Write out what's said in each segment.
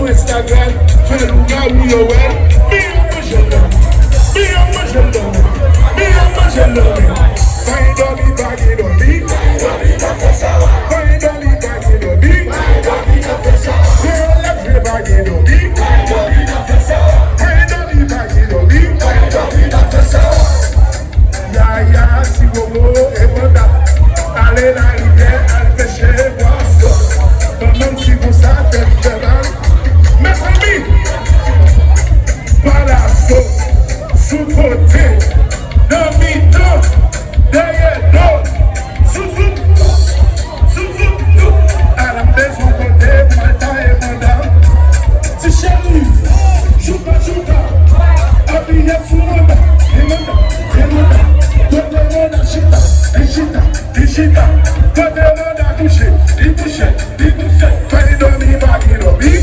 Instagram, fais le gars où you well. Find on me back in on me. Find on me back in on me. Girl, everybody know me. Find on me back in on me. Ya, si gogo et bonda. Allez la rivière, elle pêcher, voir ça. Même si vous savez, c'est mal. Mes amis, Palasso, sous-côté, dans mi-temps, derrière d'autres, sous-sous, à la maison côté, matin et madame. Si chérie, joue pas, habillé sous le bas, et manda, donne-moi la chita, donne-moi la toucher, il touche, fais dormir, pas qu'il dormit.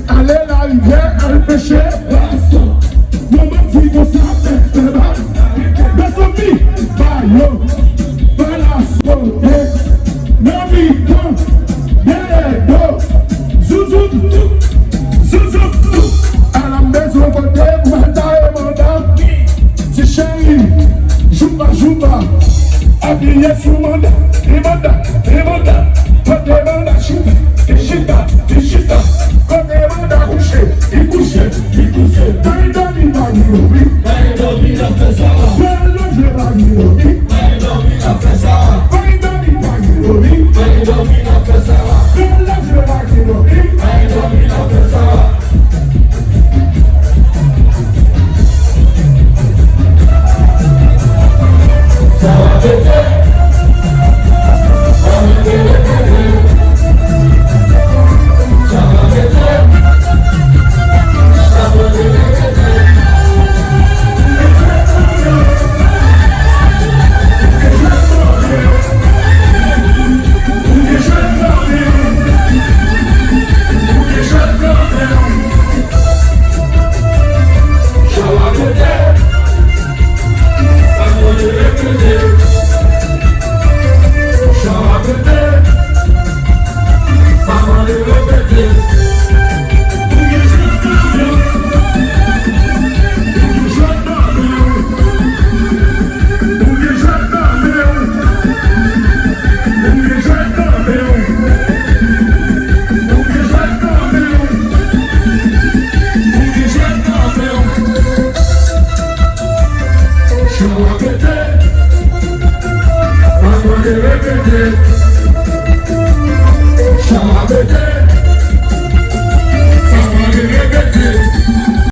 Allez la rivière, allez pêcher, non mais si vous savez, c'est pas. That's a me, bayo, Palasso, non mi-temps, derrière d'autres, zouzou, à la maison côté, matin et madame. Si chérie, joue pas, habillé sous mandat, et manda, pas de manda, chita.